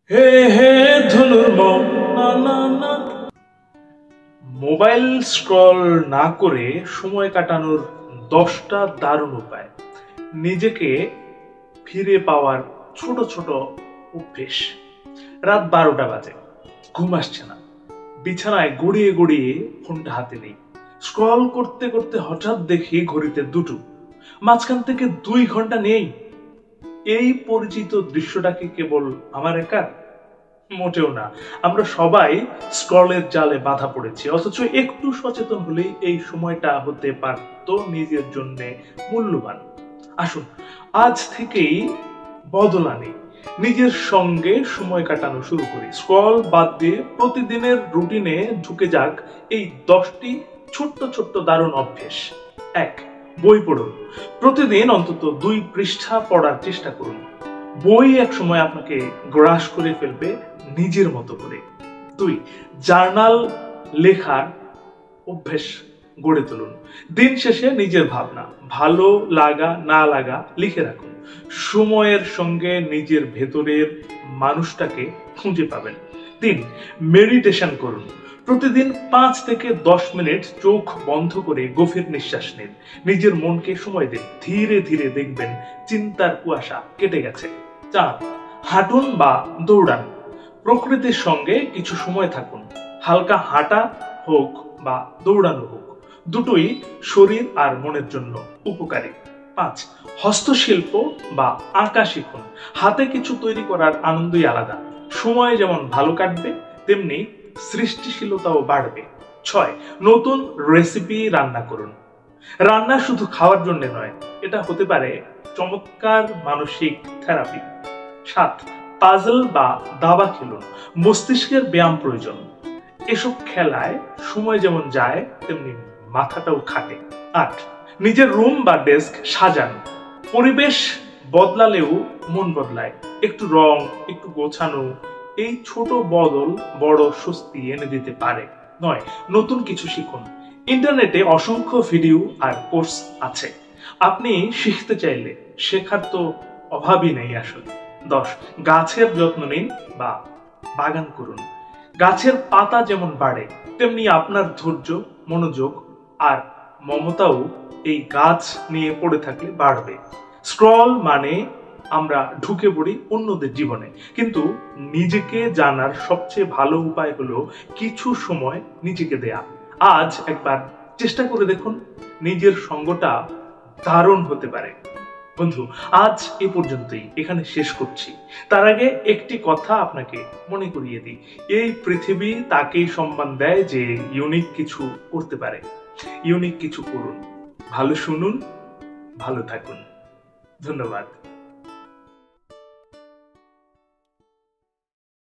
হে হে ধনুর মন না না না। মোবাইল স্ক্রল না করে সময় কাটানোর 10টা দারুণ উপায়। নিজেকে ফিরে পাওয়ার ছোট ছোট অভ্যেস। রাত 12টা বাজে, ঘুম আসছে না, বিছানায় গড়িয়ে গড়িয়ে ফোনটা হাতে নেই। স্ক্রল করতে করতে হঠাৎ দেখি ঘড়িতে 2টো, মাঝখান থেকে 2 ঘন্টা নেই। এই পরিচিত দৃশ্যটা কি কেবল আমার একার? মোটেও না। আমরা সবাই স্ক্রলের জালে বাধা পড়েছি, অথচ একটু সচেতন হলেই এই সময়টা হতে পারত নিজের জন্য মূল্যবান। আসুন আজ থেকেই বদল আনি, নিজের সঙ্গে সময় কাটানো শুরু করি। স্ক্রল বাদ দিয়ে প্রতিদিনের রুটিনে ঢুকে যাক এই 10টি ছোট্ট ছোট্ট দারুণ অভ্যেস। 1. বই পড়ুন। প্রতিদিন অন্তত 2 পৃষ্ঠা পড়ার চেষ্টা করুন। বই এক সময় আপনাকে গ্রাস করে ফেলবে নিজের মতো করে। 2. জার্নাল লেখার অভ্যেস গড়ে তুলুন। দিন শেষে নিজের ভাবনা, ভালো লাগা না লাগা লিখে রাখুন। সময়ের সঙ্গে নিজের ভেতরের মানুষটাকে খুঁজে পাবেন। 3. মেডিটেশন করুন। প্রতিদিন 5 থেকে 10 মিনিট চোখ বন্ধ করে গভীর নিঃশ্বাস নিন। নিজের মনকে সময় দিন, ধীরে ধীরে দেখবেন চিন্তার কুয়াশা কেটে গেছে। 4. হাঁটুন বা দৌড়ান। প্রকৃতির সঙ্গে কিছু সময় থাকুন। হালকা হাঁটা হোক বা দৌড়ানো হোক, দুটোই শরীর আর মনের জন্য উপকারী। 5. হস্তশিল্প বা আঁকা শিখুন। হাতে কিছু তৈরি করার আনন্দই আলাদা। সময় যেমন ভালো কাটবে, তেমনি সৃষ্টিশীলতাও বাড়বে। 6. নতুন রেসিপি রান্না করুন। রান্না শুধু খাওয়ার জন্য নয়, এটা হতে পারে চমৎকার মানসিক থেরাপি। 7. পাজল বা দাবা খেলুন। মস্তিষ্কের ব্যায়াম প্রয়োজন। এসব খেলায় সময় যেমন যায়, তেমনি মাথাটাও খাটে। 8. নিজের রুম বা ডেস্ক সাজান। পরিবেশ বদলালেও মন বদলায়। একটু রং, একটু গোছানো, এই ছোট বদল বড় স্বস্তি এনে দিতে পারে। 9. নতুন কিছু শিখুন। ইন্টারনেটে অসংখ্য ভিডিও আর কোর্স আছে। আপনি শিখতে চাইলে শেখার তো অভাবই নেই আসলে। 10. গাছের যত্ন নিন বা বাগান করুন। গাছের পাতা যেমন বাড়ে, তেমনি আপনার ধৈর্য, মনোযোগ আর মমতাও এই গাছ নিয়ে পড়ে থাকলে বাড়বে। স্ক্রল মানে আমরা ঢুকে পড়ি অন্যদের জীবনে, কিন্তু নিজেকে জানার সবচেয়ে ভালো উপায় হলো কিছু সময় নিজেকে দেয়া। আজ একবার চেষ্টা করে দেখুন, নিজের সঙ্গটা দারুণ হতে পারে। বন্ধু, আজ এ পর্যন্তই, এখানে শেষ করছি। তার আগে একটি কথা আপনাকে মনে করিয়ে দিই, এই পৃথিবী তাকেই সম্মান দেয় যে ইউনিক কিছু করতে পারে। ইউনিক কিছু করুন, ভালো শুনুন, ভালো থাকুন। ধন্যবাদ।